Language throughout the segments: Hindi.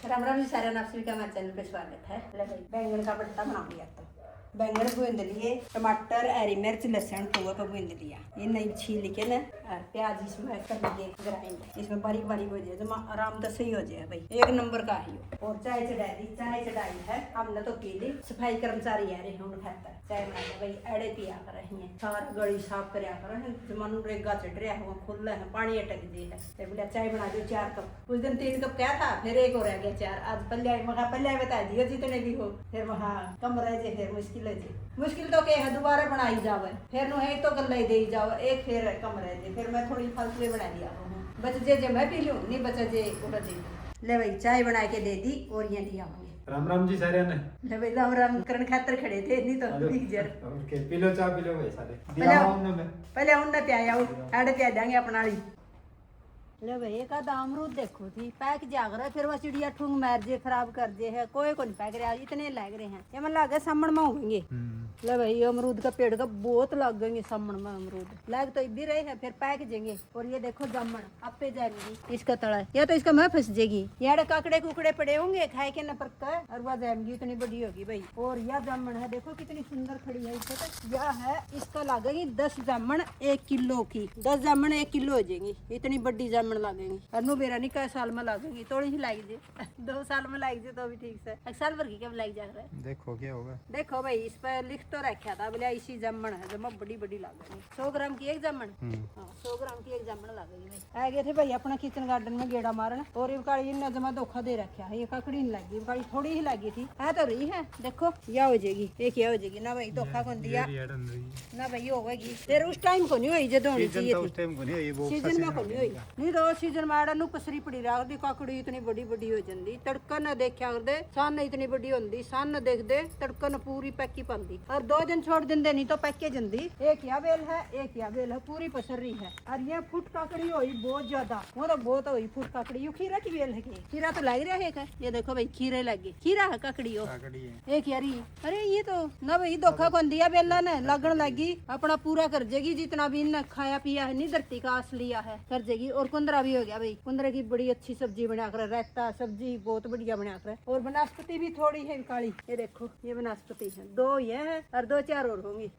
राम राम जी सारे नाश्ते का हमारे चैनल पे स्वागत है। ले भाई बैंगन का भरता बना लिया। तो बैंगन भून लिए, टमाटर, हरी मिर्च, लहसुन को भून लिया। ये नहीं छील के ना और प्याज इसमें कर लिए ग्राइंड, इसमें बारीक बारीक हो जाए तो आराम से सही हो जाए भाई, एक नंबर का है। और चाय चढ़ाई है हमने तो पी ली। सफाई कर्मचारी आ रहे हैं उन खातर चाय बना के भाई अड़े पिया कर रही है, सारा गली साफ कर मन रेगा चढ़ रहा है, खुला है पानी अटक दिए है। बोले चाय बना दो 4 कप। उस दिन 3 कप क्या था, फिर एक और रह गया 4। आज पल्ले बता दियो जितने भी हो, फिर वहाँ कम रह जाए, फिर मुश्किल है जी। मुश्किल तो क्या है, दोबारा बनाई जावे, फिर नो है तो गल ही दे जाओ, एक फिर कम रह जाए, फिर मैं थोड़ी फालतू बना दिया बच जे मैं पी लूँ, नहीं बचा जे उड़ा दे। ले भाई चाय बना के दे दी और ये लिया होंगे। राम राम जी सारे ने। ले भाई राम राम करण खातर खड़े थे, नहीं तो जर ओके पी लो चाय, पी लो भाई सारे। पहले उन्हें प्याया आड़े प्या देंगे अपना ली। ले भाई एक आधा अमरूद देखो थी पैक जाग रहा है, फिर वह चिड़िया ठूंग मार जे खराब कर जे है, कोई को नहीं पैक रहा, इतने लग रहे हैं ये मन लगे सामन में होंगे। ले भाई अमरूद का पेड़ का बहुत लग गएंगे सामन में, अमरूद लग तो भी रहे हैं, फिर पैक जेंगे। और ये देखो जामन अब पे जाएंगी, इसका तड़ा या तो इसका मैं फंस जाएगी, यार काकड़े कुकड़े पड़े होंगे खाए के न पकता है, और वह जाएंगी इतनी बड़ी होगी भाई। और यह जामन है देखो कितनी सुंदर खड़ी है, इसको यह है इसका लागेगी 10 जामन 1 किलो की, 10 जामन 1 किलो हो जाएंगी, इतनी बड़ी जामन लगेंगी। अनु बेरा नहीं कई साल में लगेगी, थोड़ी ही लाग जे 2 साल में लाग जे तो भी ठीक से, एक साल भर की क्या लाग जा रहा है। देखो क्या होगा, देखो भाई इस पर लिख तो रखा था बोले इसी जामन है, जमा बड़ी बड़ी लगेगी। 100 ग्राम की एक जामन, 100 ग्राम की एक जामन लगेगी भाई। आ गए थे भाई अपना किचन गार्डन में गेड़ा मारन, और ये काली ने जमा धोखा दे रखा है, ये ककड़ी नहीं लगी, काली थोड़ी ही लगी थी, है तो रही है देखो यह हो जाएगी, एक यह हो जाएगी ना भाई, धोखा कौन दिया ना भाई होगी, फिर उस टाइम को नहीं हुई जो होनी चाहिए थी, सीजन में को नहीं हुई, नहीं तो सीजन में आड़ा नु पसरी पड़ी रख दी, काकड़ी इतनी बड़ी बड़ी हो जाती, तड़का न देखा कर दे सन इतनी बड़ी होंगी, सन न देख दे तड़का न पूरी पैकी पाती, और 2 दिन छोड़ देंगे नहीं तो पैके जंदी। एक या बेल है, एक या बेल है, पूरी पसर रही है। और ये फुट काकड़ी हुई बहुत ज्यादा, वो तो बहुत हुई फुट काकड़ी। यू खीरा की बेल है, खीरा तो लग रहा है, ये देखो भाई खीरे लगे, खीरा है काकड़ी हो एक यारी। अरे ये तो ना भाई धोखा कौन दिया, बेला ने लगन लगी अपना पूरा कर जेगी, जितना भी इन्हें खाया पिया है नहीं धरती का आस लिया है कर जेगी। और कुंदरा भी हो गया भाई, कुंदरे की बड़ी अच्छी सब्जी बना कर, रहता सब्जी बहुत बढ़िया बना कर। और वनस्पति भी थोड़ी है काली, ये देखो ये वनस्पति है, 2 ये है और 2-4 और होंगी,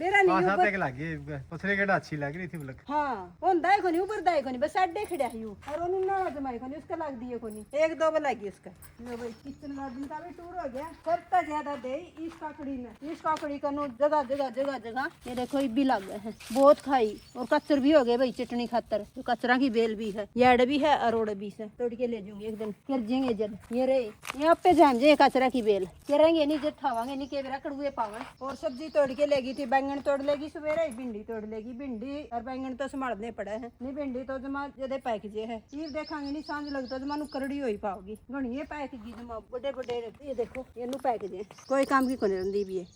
मेरा नहीं ऊपर लगी पसरे केड़ा अच्छी लग रही थी ब्लक। हाँ उन दाई को नहीं ऊपर दाई को नहीं, बस अड्डे खड़ा है यू, और उन ना जमाई को नहीं, उसका लग दिए को नहीं, 1-2 बार लगी उसका। लो भाई किचन गार्डन का भी टूर हो गया, सबसे ज्यादा दे इस काकड़ी ने, इस काकड़ी का नो जगह जगह जगह जगह ये देखो ये भी लग गए हैं, बहुत खाई। और कच्चर भी हो गए भाई चटनी खातर, तो कचरा की बेल भी है, याड भी है, अरोड़ भी है, तोड़ के ले जाऊंगी एक दिन, कर जेंगे जब ये रहे यहाँ पे जाम जे कचरा की बेल करेंगे नहीं, जब खावांगे नहीं के बेरा कड़ुए पावन। और सब्जी तोड़ के लेगी थी, बैंगन तोड़ लेगी सवेरे, भिंडी तोड़ लेगी, भिंडी और बैंगन तो संभालने पड़े हैं, नहीं भिंडी तो जमा जदे पैक जे है, ये देखांगे नहीं सांझ लगता जमा नु करड़ी होई पाओगी, घणी पैक की जमा बड़े बड़े, ये देखो ये नु पैक जे कोई काम की कोने रंदी भी है।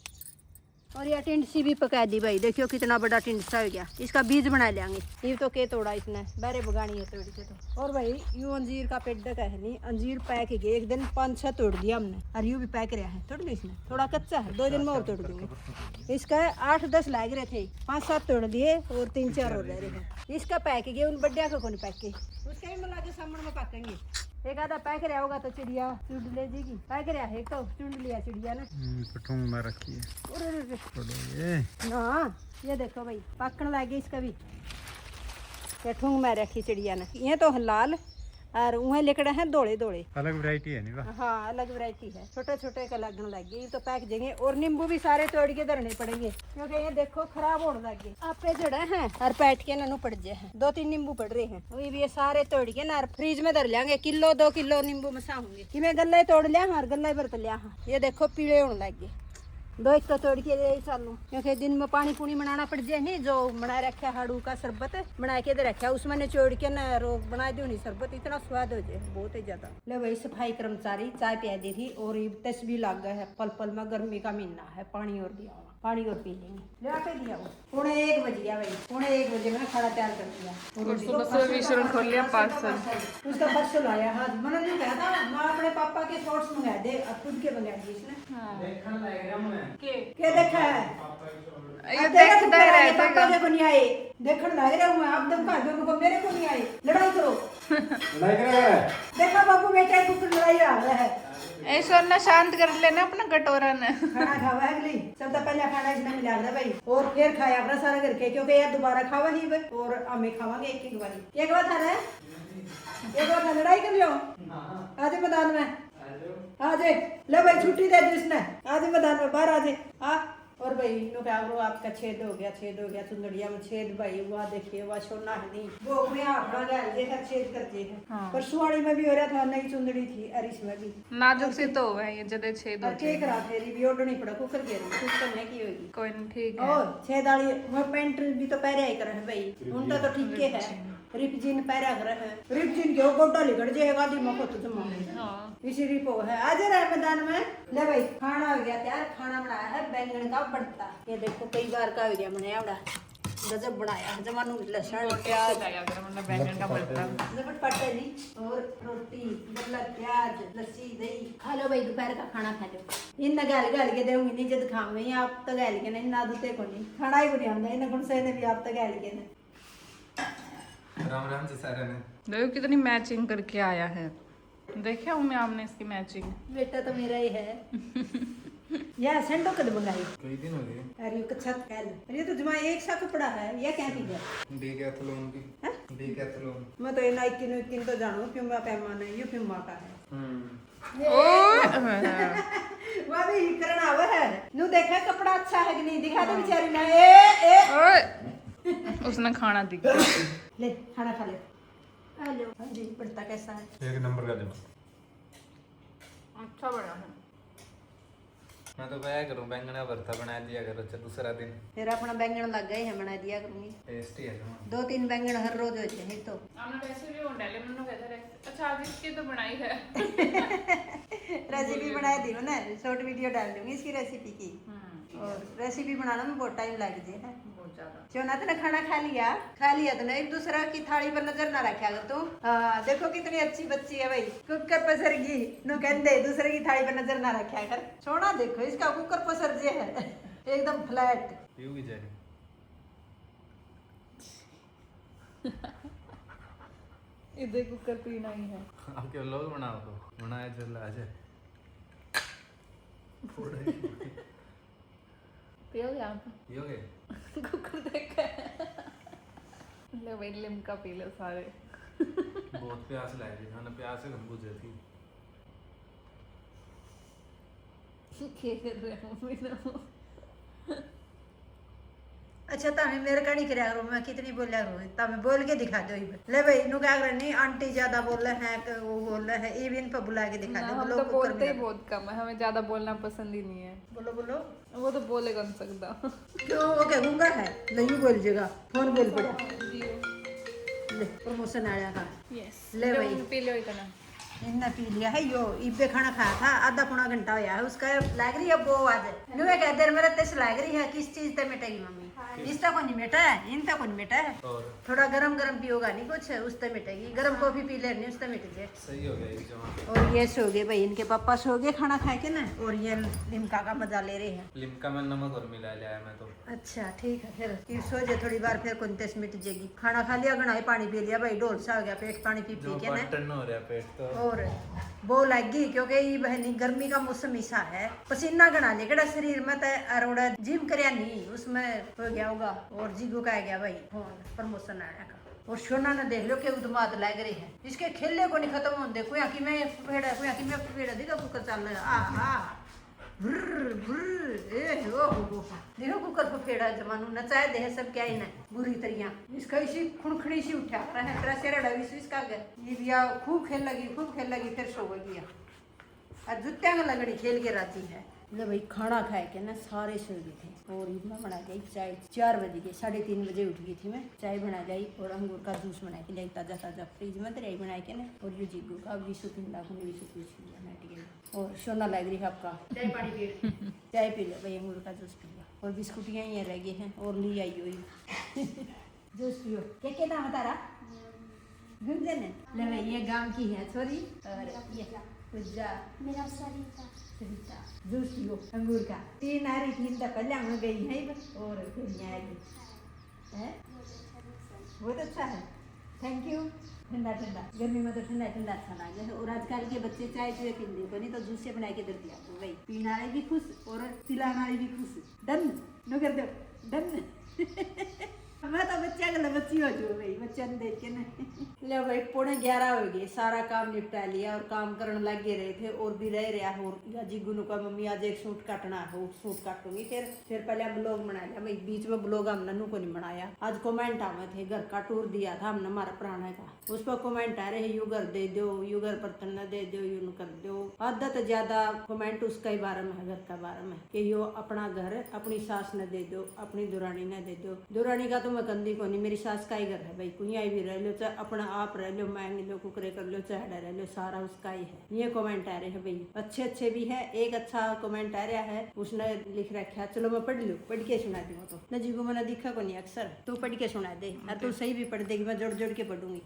और यह टिंडसी भी पका दी भाई, देखियो कितना बड़ा टिंडसा हो गया, इसका बीज बना लेंगे। ये तो के तोड़ा इसने बारे बगानी है तोड़ी से तो। और भाई यू अंजीर का पेड़ का है नहीं, अंजीर पैक गए एक दिन 5-6 तोड़ दिया हमने, और यू भी पैक रहा है, तोड़ ली इसने, थोड़ा कच्चा है, 2 दिन में और तोड़ दूंगे। इसका 8-10 लाग रहे थे, 5-7 तोड़ दिए और 3-4 और रह रहे हैं। इसका पैक गए उन बड्डिया को कौन पैक के, उसका भी मिला के सामने में पकेंगे। एक आधा पैक रहा होगा तो चिड़िया चुन ले जाएगी, पैक रहा है तो चुन लिया चिड़िया ने, पठूंग में रखी है ना। ये देखो भाई पकड़ लगे इसका भी, ये ठूंग में रखी चिड़िया ने, ये तो लाल और वहाँ लिखड़ा है धोले धोले, अलग वैरायटी है नहीं। हाँ अलग वैरायटी है, छोटे छोटे का लगने लग गए, तो पैक देंगे। और नींबू भी सारे तोड़ के धरने पड़ेंगे, क्योंकि ये देखो खराब होने लग गए, आपे जड़ा है और पैट के ननू पड़ जाए हैं, 2-3 नींबू पड़ रहे हैं, वही भी ये सारे तोड़ के ना फ्रिज में धर लेंगे, 1-2 किलो नींबू में होंगे कि मैं गल्ला तोड़ लिया और गल्ला भर लिया। ये देखो पीले होने लग गए, 2 तो तोड़ के ले चालू, क्योंकि दिन में पानी पूनी बनाना पड़ जाए नहीं, जो बना रखा हाड़ू का शरबत बना के दे रखा, उसमें निचोड़ के ना बना दो नहीं शरबत, इतना स्वाद हो जाए बहुत ही ज्यादा। ले भाई सफाई कर्मचारी चाय पिया दी थी, और ये तस्वीर लग गया है पल पल में, गर्मी का महीना है, पानी और दिया, पानी और पी लेंगे। ले आटे दिया वो 1:45 बज गया भाई, 1:45 बजे मैंने खाना तैयार कर दिया, खोल लिया पार्सल, उसका पार्सल आया। हाँ मैंने जो कहा था मैं अपने पापा के शॉर्ट्स मंगा दे, अब खुद के मंगा दिए इसने। हाँ। के देखा है ये देखता ही रहता है। पापा को नहीं आए, देखने लग रहा हूँ आप दम का दोनों को, मेरे को नहीं आए, लड़ाई करो। लड़ाई कर रहा है। देखा बाबू बेटा कुकर लड़ाई आ रहा है। ऐसा ना शांत कर लेना अपना कटोरा ने। खाना खावा है अगली, सबसे पहले खाना इसने मिला था भाई, और फिर खाया अपना सारा करके, क्योंकि यार दोबारा खावा ही भाई, और हमें खावांगे एक एक बारी। एक बात है, एक बात है, लड़ाई कर लो आज मैदान में, आज ले भाई छुट्टी दे दी उसने, आज मैदान में बाहर आज हाँ। और भाई नो क्या करो, आपका छेद हो गया, छेद हो गया, चुंदड़िया में छेद भाई हुआ, देखिए हुआ सोना है नहीं वो अपने आप लगा देखा छेद करते हैं। हाँ। पर सुहाड़ी में भी हो रहा था, नई चुंदड़ी थी अरिश में भी नाजुक से तो है ये जदे छेद और होते केक रहा तेरी भी ओढ़नी पड़ा कुकर के कुछ करने की होगी। कोई नहीं ठीक है। और छेदाली वो पैंट भी तो पहरे ही कर है भाई, उनका तो ठीक के है, रिप जीन पहरा कर है, रिप जीन के गोटा लिखड़ जाएगा दी मको तो जमा हाँ इसी रिपो है। आज रहा मैदान में ले भाई खाना हो गया तैयार, खाना बनाया है बैंगन का भरता, ये देखो कई बार का हो गया बनाया बड़ा गजब बनाया, जमानू लहसुन प्याज बैंगन का भरता जबट पटेली और रोटी मतलब प्याज लस्सी दही खा लो भाई, दोपहर का खाना खा लो। इन गाल गाल के देऊंगी नहीं जब खाऊंगी, आप तो गाल के नहीं ना दूते को नहीं खाना ही नहीं आंदा इन गुण से ने भी आप तो गाल के नहीं। राम राम जी सारे ने। देखो कितनी मैचिंग करके आया है, देखा हूँ मैं आपने इसकी मैचिंग। बेटा तो मेरा ही है। यार सेंडो कद मंगाई कई दिन हो गए। अरे ये छत कल, ये तो जमा एक सा कपड़ा है, ये क्या की है डीकैथलॉन की। हैं? डीकैथलॉन। मैं तो ये नाइकी नुइकी तो जानू, प्यूमा पैमाना ये प्यूमा का है। वह भी करना हुआ है, नु देखा कपड़ा अच्छा है कि नहीं, दिखा दे बेचारी ना ए उसने खाना दिखा। ले खाना खा ले। हेलो हाँ जी बढ़ता कैसा है? एक नंबर का जमा। अच्छा बना है। मैं तो क्या करूं, बैंगन का भरता बना दिया करो, अच्छा दूसरा दिन फिर अपना बैंगन लग गए है, बना दिया करूंगी। टेस्टी है जमा। 2-3 बैंगन हर रोज होते हैं तो आपने रेसिपी वो डाले मैंने कहता रहे। अच्छा आज इसकी तो बनाई है। रेसिपी बना दी हो ना, शॉर्ट वीडियो डाल दूंगी इसकी रेसिपी की, और रेसिपी बनाना में बहुत टाइम लग जाए है बहुत ज्यादा। क्यों तूने खाना खा लिया तो एक दूसरा की थाली पर नजर ना रखा अगर तू। हाँ देखो कितनी अच्छी बच्ची है भाई, कुकर पसर गई नु कहते दूसरे की थाली पर नजर ना रखा कर। सोना देखो इसका कुकर पसर जे है एकदम फ्लैट। पीऊ की जाए। इधर कुकर पीना ही है। आप क्या लोग बनाओ तो बनाया चल आ जाए। पियोगे आप? पियोगे? कुकर देखा ले भाई लिमका पी लो सारे। बहुत प्यास लग रही है ना, प्यास से हम बुझ जाती। क्या कर रहे हो बिना? अच्छा तमे मेरे का नहीं करया करो, मैं कितनी बोलिया करो, तमे बोल के दिखा दो। ले भाई नु क्या करनी, आंटी ज्यादा बोल रहे हैं कि वो बोल रहे हैं, इवन पे बुला के दिखा दो। हम तो बोलते ही बहुत कम है, हमें ज्यादा बोलना पसंद ही नहीं है। बोलो बोलो। वो तो बोलेगा नहीं सकता। क्यों वो क्या गूंगा है? नहीं बोल जगह फोन बोल पड़ा। ले प्रमोशन आया था। यस ले भाई पी लो इतना। इतना पी लिया है यो, इब्बे खाना खाया था, आधा पौना घंटा होया है उसका। लग रही है वो आज नुए कह देर मेरे तेज लग रही है, किस चीज ते मिटेगी मम्मी? इसका को नहीं मिटा है, इनका को नहीं मिटा है। और थोड़ा गरम गरम पियोगा नहीं कुछ, उससे मिटेगी। गरम कॉफी पी लेनी उससे मिट जाए। सही हो गया ये जमा। और ये सो गए भाई, इनके पापा सो गए खाना खा के ना, और ये लिमका का मजा ले रहे हैं। लिमका में नमक और मिला लिया है मैं तो। अच्छा ठीक है, फिर सो जाए थोड़ी बार, फिर कौन तेज मिट जाएगी। खाना खा लिया, गणाई पानी पी लिया भाई, ढोल सा हो गया पेट पानी पी जो पी के ना। बटन हो रहा है पेट तो। और वो लगी क्योंकि ये बहनी गर्मी का मौसम ऐसा है, पसीना गना लेकड़ा शरीर में तो अरोड़ा जिम करया नहीं उसमें हो गया होगा। और जीगो का आ गया भाई फोन प्रमोशन आया का। और सोना ने देख लो के उदमाद लग रही है, इसके खेलने को नहीं खत्म होते। कोई की मैं पेड़ा, कोई की मैं पेड़ा, देखो कुकर चल रहा है। भुर्र भुर्र ए हो देखो कुकर को फेड़ा जमानू नचाए दे सब क्या ही ना बुरी तरह। इसका इसी खुणखड़ी सी उठा रहा है, ट्रेसेरा डविस इसका गया ये बिया। खूब खेल लगी फिर सो गई और जुत्तियां का लगड़ी खेल के राजी है। ले भाई खाना खाए के ना सारे सो गए थे, और मैं बना गई चाय। 4 बजे के 3:30 बजे उठ गई थी मैं, चाय बना लाई और अंगूर का जूस बना के लाई ताजा ताजा फ्रिज में तो बना के ना। और ये जीगू का विशु पिंडा को विशु पूछ लिया और सोना लग रही है आपका चाय पानी पी चाय पी लो भाई, अंगूर का जूस पी लो। और बिस्कुटियाँ ये रह गई हैं और ली आई हुई जूस पियो। क्या नाम है तारा? गुंजन है ले भाई ये गांव की है छोरी और ये पूजा मेरा सरिता सरिता जूस पियो अंगूर का 3 आ रही थी तो पहले हम गई है और फिर यहाँ आएगी है बहुत अच्छा है थैंक यू ठंडा ठंडा गर्मी में तो ठंडा ठंडा अच्छा लगे और आजकल के बच्चे चाय पिए पीते को नहीं तो जूस से बना के दे दिया तो भाई पीने वाले भी खुश और पिलाने वाले भी खुश डन नो कर दो डन मैं तो बच्चा गला बच्ची हो जो भाई बच्चा ने देख के ना ले भाई 11:15 हो गए सारा काम निपटा लिया और काम करने लगे रहे थे और भी रह रहा हो या जिगुनु का मम्मी आज एक सूट काटना हो सूट काटूंगी फिर पहले ब्लॉग बना लिया भाई बीच में ब्लॉग हम नन्नू को नहीं बनाया आज कमेंट आवे थे घर का टूर दिया था हमने हमारा पुराना का उस पर कमेंट आ रहे यू घर दे दो यू घर बर्तन न दे दो यू न कर दो आधा तो ज्यादा कमेंट उसका ही बारे में है घर का बारे में कि यो अपना घर अपनी सास न दे दो अपनी दुरानी न दे दो दुरानी का तो मैं कंदी को नहीं मेरी सास का ही घर है भाई कुछ भी रह लो चाहे अपना आप रह लो मांग लो कुकरे कर लो चाहे रह लो सारा उसका ही है ये कमेंट आ रहे हैं भाई अच्छे अच्छे भी है एक अच्छा कमेंट आ रहा है उसने लिख रखा चलो मैं पढ़ लूँ पढ़ के सुना दूँ तो न जी को मैंने दिखा को नहीं अक्सर तू पढ़ के सुना दे और तू सही भी पढ़ देगी मैं जोड़ जोड़ के पढ़ूंगी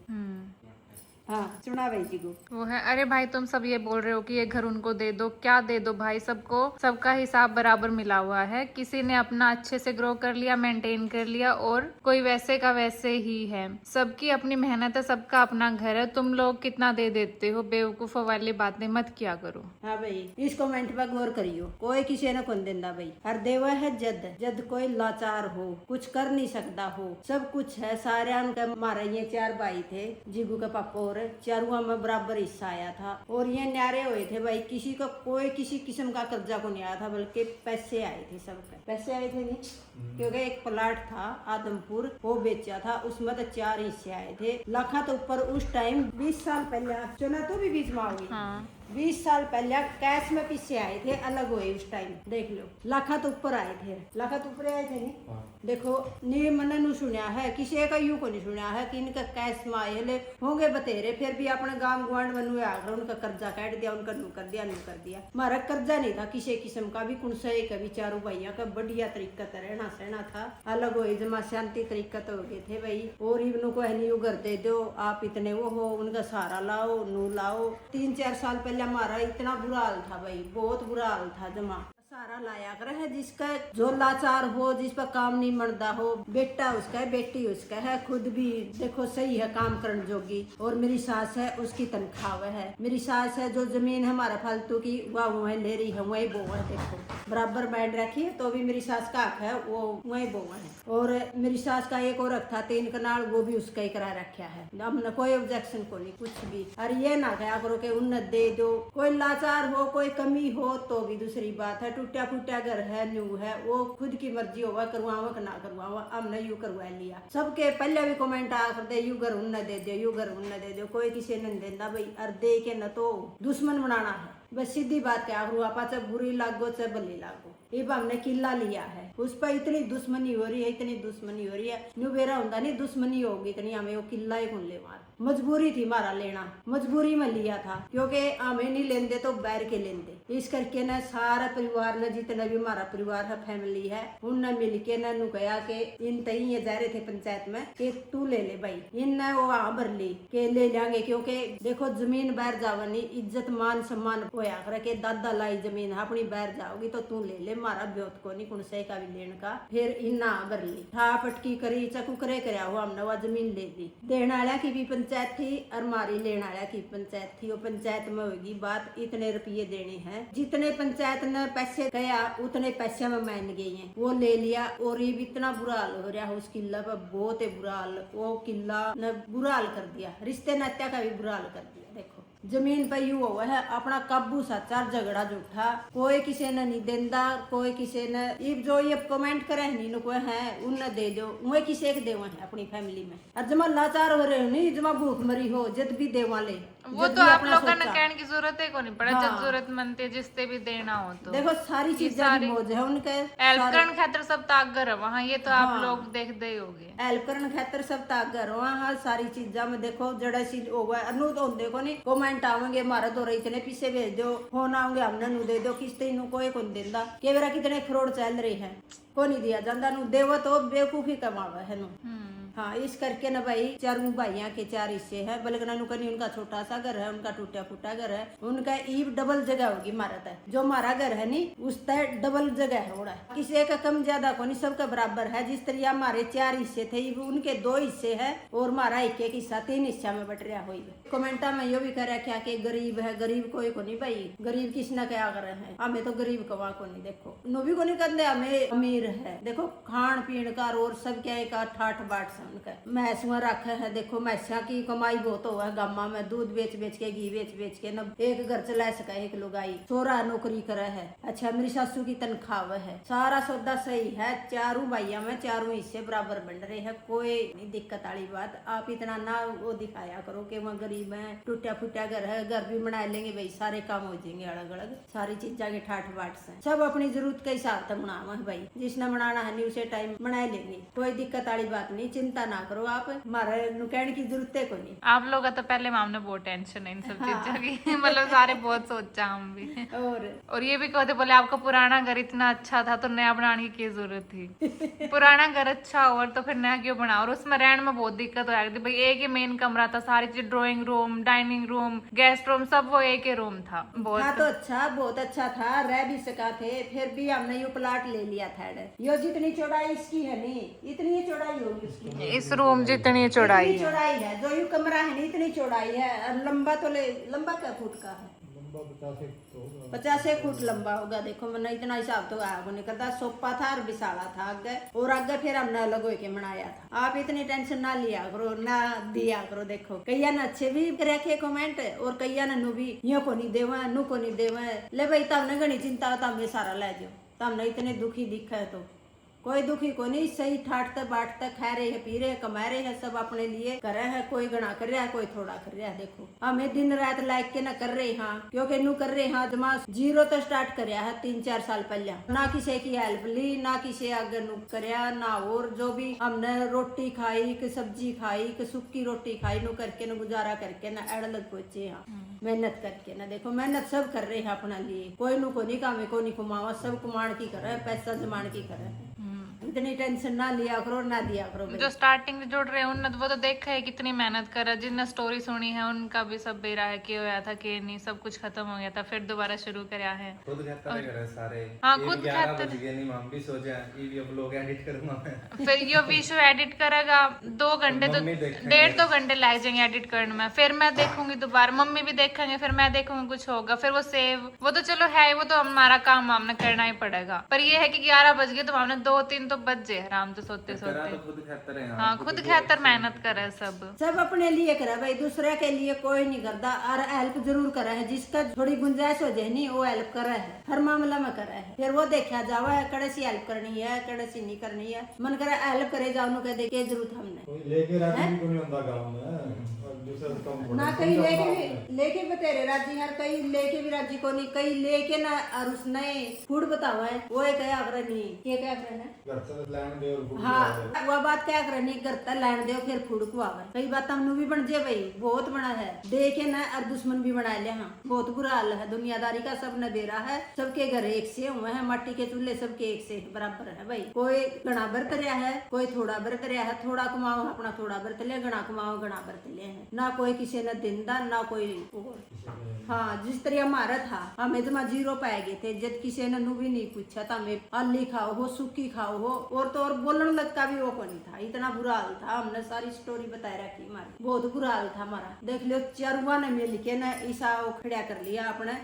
हाँ सुना भाई जी को वो है, अरे भाई तुम सब ये बोल रहे हो कि ये घर उनको दे दो, क्या दे दो भाई, सबको सबका हिसाब बराबर मिला हुआ है। किसी ने अपना अच्छे से ग्रो कर लिया, मेंटेन कर लिया, और कोई वैसे का वैसे ही है। सबकी अपनी मेहनत है, सबका अपना घर है। तुम लोग कितना दे देते हो, बेवकूफों वाली बातें मत किया करो। हाँ भाई इस कमेंट पर गौर करियो, कोई किसी ने कौन देंदा भाई। हर देवा है जद जद कोई लाचार हो, कुछ कर नहीं सकता हो, सब कुछ है सारे। हमारे ये 4 भाई थे, जीगू का पापा और चारुआ में बराबर हिस्सा आया था, और ये न्यारे हुए थे भाई। किसी का कोई किसी किस्म का कर्जा को नहीं आया था, बल्कि पैसे आए थे। सबके पैसे आए थे नहीं, क्योंकि एक प्लाट था आदमपुर, वो बेचा था, उसमें तो 4 हिस्से आए थे। लाखा तो ऊपर उस टाइम 20 साल पहले चुना तो भी बीच में आओगी। 20 साल पहले कैश में पीछे आए थे, अलग हुए उस टाइम। देख लो लाखा तो ऊपर आए थे, लाखा तो ऊपर आए थे नहीं। देखो नी मैंने नु सुना है, किसी का यूं को नहीं सुना है कि इनका कैश में आए ले होंगे बतेरे। फिर भी अपने गांव गुआंढ में आकर उनका कर्जा काट दिया, उनका नू कर दिया, नू कर दिया। हमारा कर्जा नहीं था किसी किस्म का भी, कुण से कभी चारों भैया का बढ़िया तरीका से रहना सहना था, अलग हो जमा शांति तरीका तो हो गए थे भाई। और इवनों को है नहीं घर दे दो, आप इतने वो हो, उनका सहारा लाओ, नू लाओ। 3-4 साल पहले हमारा इतना बुरा हाल था भाई, बहुत बुरा हाल था। जमा सारा लाया कर है, जिसका जो लाचार हो, जिस पर काम नहीं बनता हो, बेटा उसका है, बेटी उसका है, खुद भी देखो सही है काम करने जोगी। और मेरी सास है, उसकी तनख्वाह है। मेरी सास है, जो जमीन है हमारा फालतू की वह वहीं ले रही है, वही बो है। देखो बराबर बैंड रखी है, तो भी मेरी सास का हक है, वो वही बो है। और मेरी सास का एक और हक था 3 कनाल, वो भी उसका ही करा रखा है। हमने कोई ऑब्जेक्शन को नहीं, कुछ भी। और ये ना कहा करो कि उन्नत दे दो, कोई लाचार हो, कोई कमी हो तो भी दूसरी बात है। टूटा फूटा घर है, न्यू है, वो खुद की मर्जी होगा, करवावा कि ना करवावा। हमने यू करवा लिया। सबके पहले भी कमेंट आ करते यू घर उन्न दे दो, यू घर उन्न दे दो, कोई किसी ने देता भाई। और दे के न तो दुश्मन बनाना है, बस सीधी बात क्या करूँ। आपा चाहे बुरी लागो चाहे भली लागो, अब हमने किला लिया है, उस पर इतनी दुश्मनी हो रही है, इतनी दुश्मनी हो रही है। न्यू बेरा होता नहीं दुश्मनी होगी इतनी, हमें वो किला ही कौन ले मार। मजबूरी थी हमारा लेना, मजबूरी में लिया था, क्योंकि हमें नहीं लेंदे तो बैर के लेंदे। इस करके न सारा परिवार ने, जितना भी हमारा परिवार है, फैमिली है, उनने मिल के नु कहा कि इन तई ये जा रहे थे पंचायत में कि तू ले ले भाई। इनने वो भर ली के ले लेंगे, क्योंकि देखो जमीन बैर जावनी, इज्जत मान सम्मान होया करे के दादा लाई जमीन है अपनी, बैर जाओगी तो तू ले ले, मारा ब्योत को नहीं कुणसे का भी लेने का। फिर इन्ना भर ली, था पटकी करी, चकू करे कराया हुआ, हमने वह जमीन ले ली। देने वाला की भी पंचायत थी और हमारी लेने वाला की पंचायत थी। वो पंचायत में होगी बात, इतने रुपये देने हैं, जितने पंचायत ने पैसे गया उतने पैसे में मान गई है, वो ले लिया। और ये भी इतना बुरा हाल हो रहा है उस किला पर, बहुत ही बुरा हाल। वो किला ने बुरा हाल कर दिया, रिश्ते नात्या का भी बुरा हाल कर दिया। देखो जमीन पर यू हुआ है, अपना काबू साचार झगड़ा झूठा, कोई किसी ने नहीं देंदा, कोई किसी ने इब जो ये कमेंट करे नहीं कोई है उन्हें दे दो, वही किसी एक देवा है अपनी फैमिली में। और जमा लाचार हो रहे हो नहीं, जमा भूख मरी हो, जद भी देवा ले, वो तो आप लोगों ने कहने की जरूरत है को नहीं पड़ा। जब जरूरतमंद है जिससे भी देना हो तो देखो सारी चीजें की मौज है उनके। हेल्प करने खातिर सब तागर है वहाँ, ये तो आप लोग देखते ही होगे। हेल्प करने खातिर सब तागर वहाँ, सारी चीजा में देखो जड़ा सी होगा। अनु तो देखो नहीं कमेंट आवेंगे, हमारा तो इतने पीछे भेज दो, फोन आऊंगे हमने नु दे दो, किस्ते नु कोई कौन देंदा। केवरा कितने फ्रॉड चल रहे हैं, को नहीं दिया जाता। नु देवो तो बेवकूफी कमावा है नु। हाँ इस करके ना भाई चारों भाइयों के 4 हिस्से है। बलगना नुकनी उनका छोटा सा घर है, उनका टूटा फूटा घर है, उनका ईब डबल जगह होगी मारा तय। जो हमारा घर है नी उस तय डबल जगह है ओड़ा, किसी का कम ज्यादा को नहीं, सबका बराबर है। जिस तरह हमारे 4 हिस्से थे उनके 2 हिस्से है और हमारा एक हिस्सा 3 हिस्सा में बट रहा हुई। कमेंटा में यो भी कह क्या कि गरीब है, गरीब कोई को नहीं भाई, गरीब किसने क्या कर रहे हैं, हमें तो गरीब कमा को नहीं। देखो नो भी को नहीं करते, हमें अमीर है। देखो खान पीन का और सब क्या एक ठाठ बाट से उनका मैसुआ रखे है। देखो मैसा की कमाई बहुत हुआ है गामा में, दूध बेच बेच के घी बेच बेच के न एक घर चला सका एक लुगाई। सोरा नौकरी करे है। अच्छा मेरी सासू की तनख्वाह है, सारा सौदा सही है। चारों भाइयों में 4 हिस्से बराबर बन रहे हैं, कोई नहीं दिक्कत वाली बात। आप इतना ना वो दिखाया करो कि वहाँ गरीब है, टूटा फूटा घर है। घर भी बना लेंगे भाई, सारे काम हो जाएंगे अलग अलग, सारी चीजा के ठाठ बाट से सब अपनी जरूरत के हिसाब से बनावा है भाई। जिसने बनाना है नहीं उसे टाइम बना लेंगे, कोई दिक्कत वाली बात नहीं, चिंता ना करो आप, हमारे कहने की जरूरत है को नहीं। आप लोग का तो पहले मामने बहुत टेंशन है इन सब चीजों की मतलब सारे बहुत सोचा हम भी। और ये भी कहते बोले आपका पुराना घर इतना अच्छा था तो नया बनाने की जरूरत थी। पुराना घर अच्छा और तो फिर नया क्यों बना। और उसमें रहने में बहुत दिक्कत हो जाती भाई। एक ही मेन कमरा था, सारी चीज drawing room, dining room, guest room सब वो एक ही रूम था। बहुत तो अच्छा, बहुत अच्छा था, रह भी सका थे। फिर भी हमने ये प्लाट ले लिया था। यो जितनी चौड़ाई इसकी है नी इतनी ही चौड़ाई होगी उसकी। इस रूम जितनी चौड़ाई है, चौड़ाई है जो यू कमरा है नी इतनी चौड़ाई है। और लंबा तो लंबा क्या फुट का है, 50 फुट लंबा होगा। देखो मैंने इतना हिसाब तो आया नहीं करता। सोफा था और बिसाला था आगे, और आगे फिर हमने अलग होके बनाया था। आप इतनी टेंशन ना लिया करो, ना दिया करो। देखो कईया ने अच्छे भी रखे कमेंट और कईया ने नु भी यो को नहीं देवा नु को नहीं देवा ले भाई। तमने घनी चिंता हो, तमने सारा ले जाओ। तमने इतने दुखी दिखा है तो कोई दुखी को नहीं, सही ठाटते बांटते खा रहे हैं, पी रहे हैं, कमा रहे हैं, सब अपने लिए कर रहे हैं। कोई गणा कर रहा है, कोई थोड़ा कर रहा है। देखो हमें दिन रात लाइक के ना कर रहे हैं, क्योंकि नू कर रहे हैं जमा 0 तो स्टार्ट कर है 3-4 साल पहले। ना किसी की हेल्प ली, ना किसी आगे नू करया ना। और जो भी हमने रोटी खाई कि सब्जी खाई कि सूखी रोटी खाई नू करके ना गुजारा करके ना एड़ लग पहुंचे यहाँ मेहनत करके ना। देखो मेहनत सब कर रहे हैं अपना लिए, कोई नू को नहीं कामे को नहीं कुमावा, सब कुमाण की करे, पैसा जमान की करे। इतनी टेंशन ना लिया करो, ना दिया करो। जो स्टार्टिंग में जुड़ रहे हैं उन्होंने वो तो देखा है कितनी मेहनत कर रहा है। जिनने स्टोरी सुनी है उनका भी सब बेरा है कि होया था कि नहीं, सब कुछ खत्म हो गया था, फिर दोबारा शुरू करया है। खुद कहता है सारे। हाँ खुद कहता नहीं, हम भी सोचा ये व्लॉग एडिट करूंगा मैं। फिर यो वीडियो एडिट करेगा 2 घंटे तो 1.5-2 घंटे लग जाएंगे एडिट करने में। फिर मैं देखूंगी दोबारा, मम्मी भी देखेंगे, फिर मैं देखूंगी कुछ होगा, फिर वो सेव वो तो चलो है, वो तो हमारा काम हमने करना ही पड़ेगा। पर ये है कि 11 बज गए तो हमने 2-3 तो बज जाए आराम से सोते सोते। हाँ खुद खातर मेहनत करे, सब अपने लिए करे भाई, दूसरे के लिए कोई नहीं करता। और हेल्प जरूर करे है, जिसका थोड़ी गुंजाइश हो जाए नहीं वो हेल्प करे है, हर मामला में करे है। फिर वो देखा जावा है कड़े सी हेल्प करनी है कड़े सी नहीं करनी है। मन करे हेल्प करे जाओ कह दे के जरूरत हमने लेके राजी भी कोई होता गांव में ना, कहीं लेके बतेरे राजी हर, कहीं लेके भी राजी को नहीं, कहीं लेके ना। और उसने फूड बतावा है वो क्या नहीं, ये क्या करना। हाँ वो बात क्या करनी, घर तक लैंड दो फिर फूड को आवे। कई बात हमनू भी बन जाए भाई, बहुत बना है देखे ना, और दुश्मन भी बना लिया। हाँ बहुत बुरा हाल है दुनियादारी का, सब ने दे रहा है। सबके घर एक से हुए हैं, माटी के चूल्हे सबके एक से बराबर है भाई। कोई गणा बरत रहा है, कोई थोड़ा बरत रहा है। थोड़ा कमाओ अपना थोड़ा बरत ले, गणा कमाओ गणा बरत ले है ना। कोई किसी ने दिन दा ना कोई। हाँ जिस तरह हमारा था, हमें जमा 0 पाए गए थे, जब किसी ने नु भी नहीं पूछा था। हमें अली खाओ हो, सूखी खाओ हो, और तो और बोलने लग का भी वो को नहीं था। इतना बुरा हाल था, हमने सारी स्टोरी बताए रखी हमारी, बहुत बुरा हाल था हमारा। देख लो चरुआ ने मिल के ना ईसा खड़ा कर लिया अपने,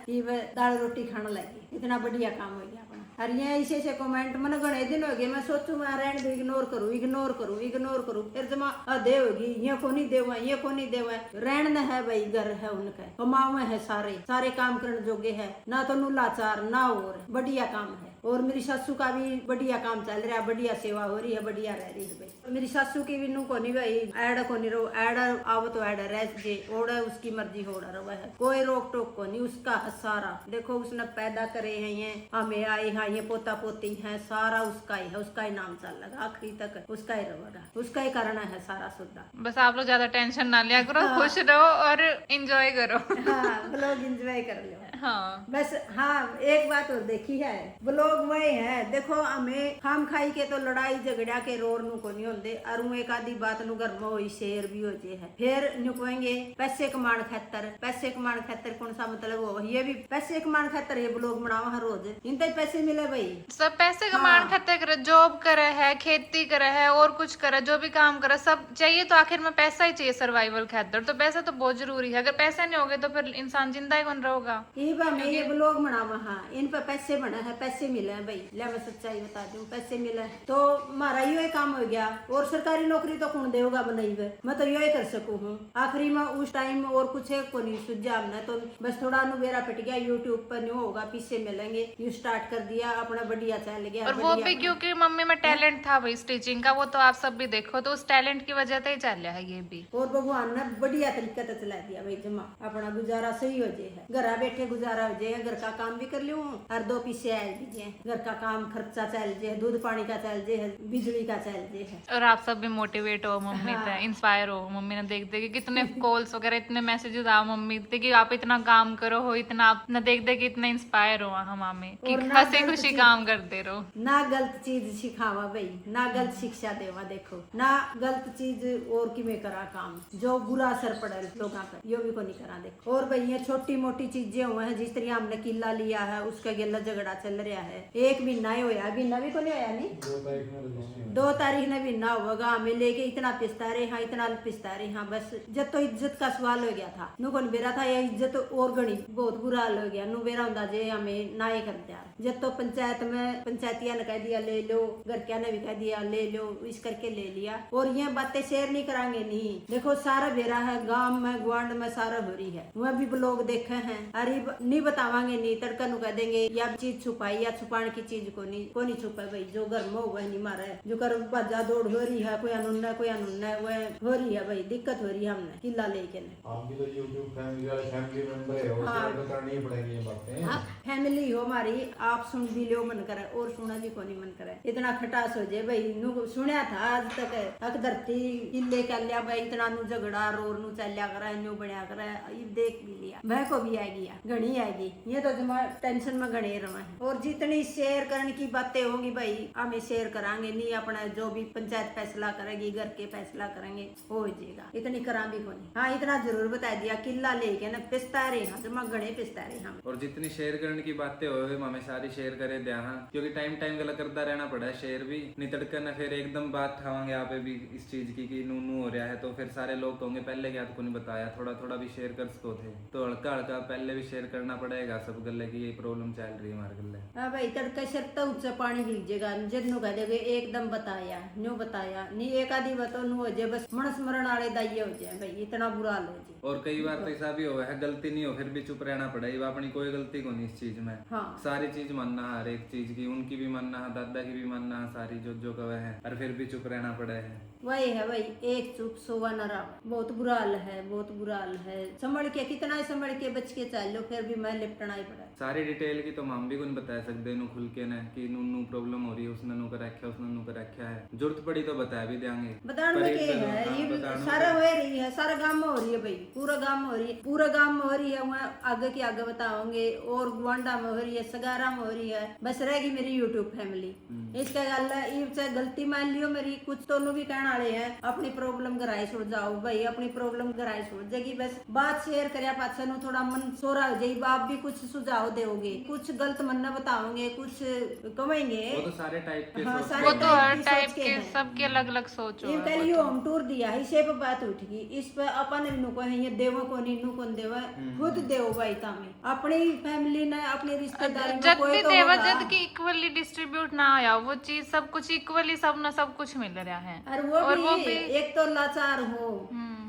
दाल रोटी खाने लगी। इतना बढ़िया काम हो गया अपना। और ये ऐसे कमेंट मैंने घने दिन हो गए, मैं सोचू मैं रहने दो, इग्नोर करूँ। फिर जमा दे होगी ये को नहीं देवा, ये को नहीं देवा। रहने है भाई, घर है उनका, कमाओ है, सारे काम करने जोगे है ना। तो नु लाचार ना, और बढ़िया काम है। और मेरी सासू का भी बढ़िया काम चल रहा है, बढ़िया सेवा हो रही है, बढ़िया रह रही है भाई। मेरी सासू की भी नु को नहीं भाई, ऐड को नहीं रहो, ऐड आओ तो ऐड रह जे, ओड़ा उसकी मर्जी हो रहा है, कोई रोक टोक को नहीं। उसका सारा देखो उसने पैदा करे हैं, ये हमें आए हैं, ये पोता पोती है, सारा उसका ही है, उसका ही नाम चल लगा आखिरी तक, उसका ही रहेगा, उसका ही करना है सारा सुद्धा। बस आप लोग ज्यादा टेंशन ना लिया करो, खुश रहो और एंजॉय करो। हाँ ब्लॉग एंजॉय कर लो। हाँ बस हाँ एक बात और देखी है, ब्लॉग लोग वही हैं। देखो हमें खाम खाई के तो लड़ाई झगड़ा के रोर नु को नहीं होंदे और ऊ एक आधी बात नु घर में होई शेर भी हो जे है। फिर नुकवेंगे पैसे कमाण खातर कौन सा मतलब हो, ये भी पैसे कमाण खातर ये ब्लॉग बनावा हर रोज, इनते पैसे मिले भाई। सब पैसे कमाने खातिर करे, जॉब करे है, खेती करे है और कुछ करे, जो भी काम करे सब चाहिए तो आखिर में पैसा ही चाहिए सर्वाइवल खातिर। तो पैसा तो बहुत जरूरी है, अगर पैसे नहीं होगे तो फिर इंसान जिंदा ही कौन रहेगा। ये ब्लॉग बनावा, हाँ इन पर पैसे बना है, पैसे मिले हैं भाई। ले मैं सच्चाई बता दूं, पैसे मिले तो हमारा यो काम हो गया। और सरकारी नौकरी तो कौन देगा बनाई हुए, मैं तो यो कर सकूं हूँ। आखिरी में उस टाइम और कुछ है को नहीं सुझा हमने, तो बस थोड़ा अनुभेरा पिट गया, यूट्यूब पर न्यू होगा पीछे मिलेंगे, यू स्टार्ट कर दिया अपना, बढ़िया चल गया। और वो भी क्योंकि मम्मी में टैलेंट था भाई स्टिचिंग का, वो तो आप सब भी देखो, तो उस टैलेंट की वजह से ही चल रहा है ये भी। और भगवान ने बढ़िया तरीके से चला दिया भाई, जमा अपना गुजारा सही हो जाए है, घर बैठे गुजारा हो जाए, घर का काम भी कर लूं और दो पीछे आए दीजिए, घर का काम खर्चा चल जाए, दूध पानी का चल जाए, बिजली का चल जाए। और आप सब भी मोटिवेट हो मम्मी से, इंस्पायर हो मम्मी ने देख देख के, कितने कॉल्स वगैरह इतने मैसेजेस आ मम्मी से कि आप इतना काम करो हो, इतना आप न देख देख इतना इंस्पायर हो हम हमें कि हंसी खुशी काम करते रहो। ना गलत चीज सिखावा भाई, ना गलत शिक्षा देवा, देखो ना गलत चीज और कि में करा काम जो बुरा असर पड़े लोगों पर, यो भी को नहीं करा। देखो और भाई ये छोटी मोटी चीजें हुए हैं, जिस तरह हमने किला लिया है उसका गेला झगड़ा चल रहा है, एक महीना ही होया, महीना भी को नहीं होया नहीं, 2 तारीख ने महीना होगा, हमें लेके इतना पिसता रहे हाँ, इतना पिसता रहे हाँ, बस जब तो इज्जत का सवाल हो गया था, नु कौन बेरा था, यह इज्जत और गणी बहुत बुरा हाल हो गया, नु बेरा होता जे हमें ना ही कर दिया। जब तो पंचायत में पंचायतिया ने कह दिया ले लो, घर क्या ने भी कह दिया ले लो, इस करके ले लिया। और ये बातें शेयर नहीं करांगे नहीं, देखो सारा बेरा है, गांव में ग्वांड में सारा हो रही है, वह भी लोग देखे हैं, अरे नहीं बतावांगे नहीं, तड़का नु कह देंगे या चीज छुपाई या छुपाने की चीज को नहीं छुपा भाई, जो घर में हुआ नहीं मारा है, जो कर बाजा दौड़ हो रही है, कोई अनुन्ना वह हो रही है भाई, दिक्कत हो रही है हमने किला लेके। आप भी तो YouTube फैमिली मेंबर है, उससे तो करनी ही पड़ेगी ये बातें। हाँ फैमिली हो हमारी, आप सुन भी लो मन करे और सुना भी को नहीं मन करे, इतना खटास हो जाए भाई। नु सुनया था आज तक हक धरती किले कर लिया भाई, इतना नु झगड़ा रोर नु चलिया करा, न्यू बढ़िया करा, ये देख भी लिया, वह को भी आएगी घनी आएगी, ये तो जमा टेंशन में घने रहा है। और जितनी शेयर करने की बातें होंगी भाई हमें शेयर करांगे नहीं, अपना जो भी पंचायत फैसला करेगी, घर के फैसला करेंगे हो जाएगा, इतनी करा भी को नहीं। हाँ इतना जरूर बता दिया, किला लेके ना पिसता रहे हाँ, जमा घने पिसता रहे हम। और जितनी शेयर करने की बातें हो हमें सारी शेयर करे दिया हाँ, क्योंकि टाइम गला करता रहना पड़ा है शेयर भी, नहीं तड़का ना फिर एकदम बात ठावांगे यहाँ पे भी इस चीज की कि नू हो रहा है, तो फिर सारे लोग कहोंगे पहले क्या तो नहीं बताया, थोड़ा थोड़ा भी शेयर कर सको थे, तो हल्का हल्का पहले भी शेयर करना पड़ेगा सब गले की, ये प्रॉब्लम चल रही है हमारे गले। हाँ भाई तड़का सर तो ऊंचा पानी गिरजेगा, जिन कह देगे एकदम बताया न्यू बताया नहीं, एक आधी बातों नु हो जाए बस मनस मरण वाले दाइये हो जाए भाई, इतना बुरा हाल हो जाए। और कई बार तो ऐसा भी हुआ है गलती नहीं हो फिर भी चुप रहना पड़ा, ये अपनी कोई गलती को नहीं इस चीज में। हाँ सारी चीज मानना हर एक चीज की, उनकी भी मानना है, दादा की भी मानना है, सारी जो कवे है, और फिर भी चुप रहना पड़ा है। वही है भाई, एक चुप सोवा न रहा, बहुत बुरा हाल है, बहुत बुरा हाल है। संभल के कितना ही संभल के बच के चल लो, फिर भी मैं लिपटना ही पड़ा। सारी डिटेल की तो हम भी कुछ बता सकते नु खुल के ना कि नू प्रॉब्लम हो रही है, उसने नु कर रखा है, उसने नु कर रखा है, जरूरत पड़ी तो बता भी देंगे। बताने में क्या है, ये सारा हो रही है, सारा गांव में हो रही है भाई, पूरा गांव में हो रही है, पूरा गांव में हो रही है, मैं आगे की आगे बताऊंगे। और गुआंडा में हो रही है, सगारा में हो रही है, बस रहेगी मेरी यूट्यूब फैमिली। इसका गल है चाहे गलती मान लियो मेरी, कुछ तो भी कहने वाले हैं, अपनी प्रॉब्लम घराई सुलझाओ भाई, अपनी प्रॉब्लम घराई सुलझेगी, बस बात शेयर करया पाछा नु थोड़ा मन सोरा हो जाएगी, आप भी कुछ सुझाव दोगे, कुछ गलत मन न बताओगे, कुछ कमेंगे, वो तो सारे टाइप के हाँ, सोच वो तो हर की टाइप सोच के के हैं। सबके अलग अलग सोच हो। पहले होम टूर दिया है, इसे पे बात उठ गई, इस पे अपन नु को है ये देवो को नहीं नु कौन देवा, खुद देव भाई तामे अपनी फैमिली ने अपने रिश्तेदारी में जब कोई भी तो देवा होगा। जद की इक्वली डिस्ट्रीब्यूट ना आया वो चीज, सब कुछ इक्वली सब ना सब कुछ मिल रहा है। और वो भी एक तो लाचार हो,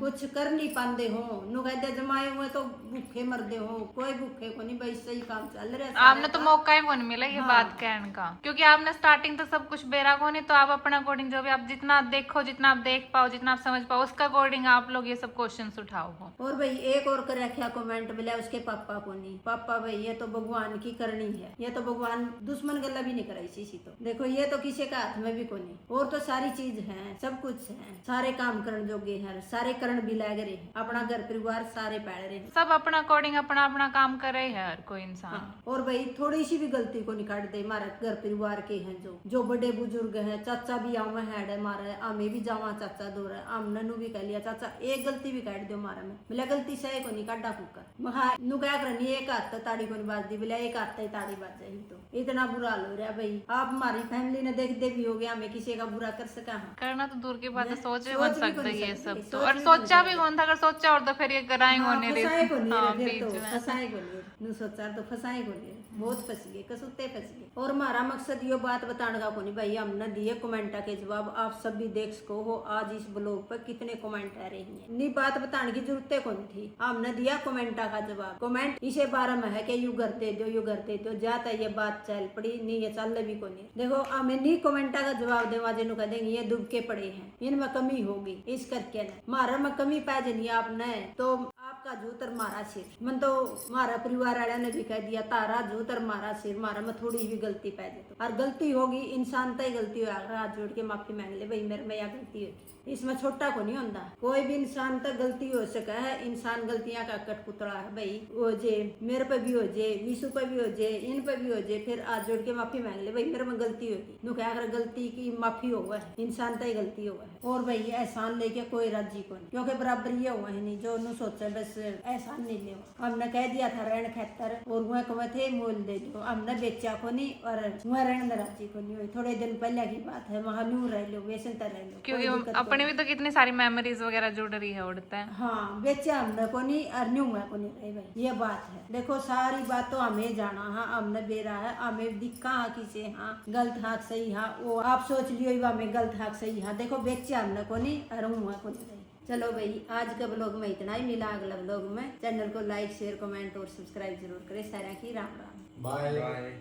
कुछ कर नहीं पाते हो, नु कहते जमाए हुए तो भूखे मरदे हो, कोई भूखे को नहीं भाई, सही काम चल रहा है। आपने तो मौका ही को नहीं मिला ये बात कहने का, क्योंकि आपने स्टार्टिंग तो सब कुछ बेरा को नहीं, तो आप अपने अकॉर्डिंग जो भी आप जितना देखो, जितना आप देख पाओ, जितना आप समझ पाओ, उसका अकॉर्डिंग आप लोग ये सब क्वेश्चंस उठाओ हो। और भाई एक और कर रखा कमेंट मिला उसके पापा को नहीं, पापा भाई ये तो भगवान की करनी है, ये तो भगवान दुश्मन गला भी नहीं कराई सी, तो देखो ये तो किसी का हाथ में भी को नहीं, और तो सारी चीज है, सब कुछ है, सारे काम करने जोगे हैं, सारे करण भी लग रहे, अपना घर परिवार सारे पैड़ रहे। सब अपना अकॉर्डिंग अपना अपना काम कर रहे हैं हर कोई इंसान। हाँ। और भाई थोड़ी सी भी गलती को नहीं काट दे, हमारे घर परिवार के हैं जो बड़े बुजुर्ग हैं, चाचा भी आवे है मारे, आमे भी जावा चाचा दो रहे, आमने नु भी कह लिया चाचा एक गलती भी काट दो मारा में, बोले गलती सही को नहीं काटा फूकर हाँ नु क्या करनी, एक हाथ ताड़ी को नहीं बाज दी, बोले एक हाथ ताड़ी बाज जाए। तो इतना बुरा हाल हो रहा भाई। आप हमारी फैमिली ने देखते भी हो गया, हमें किसी का बुरा कर सका हाँ। करना तो दूर की बात है, सोच भी सोच मत भी सकते नहीं ये सकते, सब सोच तो। भी और नहीं सोचा भी कौन था, अगर सोचा और तो फिर ये कराएंगे हाँ, होने रे फसाए को नहीं हाँ, रे, फिर बीच तो में। फसाए को नहीं नु सोचा तो फसाए को नहीं, बहुत फंस गए, कसुते फंस गए। और हमारा मकसद ये बात बताने का को नहीं भाई, हमने दिए कमेंटा के जवाब, आप सब भी देख सको हो आज इस ब्लॉग पर कितने कमेंट आ रहे हैं। नहीं बात बताने की जरूरत को नहीं थी, हमने दिया कमेंटा का जवाब। कमेंट इसे बारे में है कि यू घर दे दो, यू घर दे दो, जाता ये बात चल पड़ी नहीं, ये चल भी को नहीं। देखो हमें नहीं कमेंटा का जवाब देवा जिन्हों कह देंगे ये दुबके पड़े हैं, इनमें कमी होगी इस करके ना, मारा में कमी पाए नहीं आपने तो आपका जूतर मारा सिर। मन तो मारा परिवार वाले ने भी कह दिया तारा जूतर मारा सिर, मारा में थोड़ी भी गलती पाए तो, और गलती होगी इंसान तय गलती हो, हाथ जोड़ के माफी मांग ले भाई मेरे में यह गलती होगी, इसमें छोटा को नहीं होता, कोई भी इंसान तक गलती हो सका है। इंसान गलतियां का कठपुतला है भाई, हो जे मेरे पे भी हो जे, विशु पे भी हो जे, इन पे भी हो जे, फिर हाथ जोड़ के माफी मांग ले भाई मेरे में गलती होगी, नु क्या अगर गलती की माफी हुआ है, इंसान तय गलती हुआ है। और भाई एहसान लेके कोई राजी को नहीं, क्योंकि बराबर ये हुआ है नहीं जो नु सोचे बस एहसान नहीं ले। हमने कह दिया था ऋण खेतर और वह कहे थे मोल दे दो, हमने बेचा को नहीं और वह ऋण में राजी को नहीं हुई। थोड़े दिन पहले की बात है, वहां नू रह लो वैसे रह लो, क्योंकि अपने भी तो कितनी सारी मेमोरीज वगैरह जुड़ रही है उड़ते हैं। हाँ बेचा हमने को नहीं और न्यू को नहीं रहे भाई, ये बात है। देखो सारी बात तो हमें जाना हाँ, हमने बेरा है, हमें दिखा हाँ किसे हाँ गलत हाँ सही हाँ, वो आप सोच लियो हमें गलत हाँ सही हाँ, देखो बेचा हमने को नहीं और हुआ को नहीं रही। चलो भाई आज के ब्लॉग में इतना ही, मिला अगला ब्लॉग में। चैनल को लाइक शेयर कमेंट और सब्सक्राइब जरूर करें। सारा की राम राम, बाय। बाय।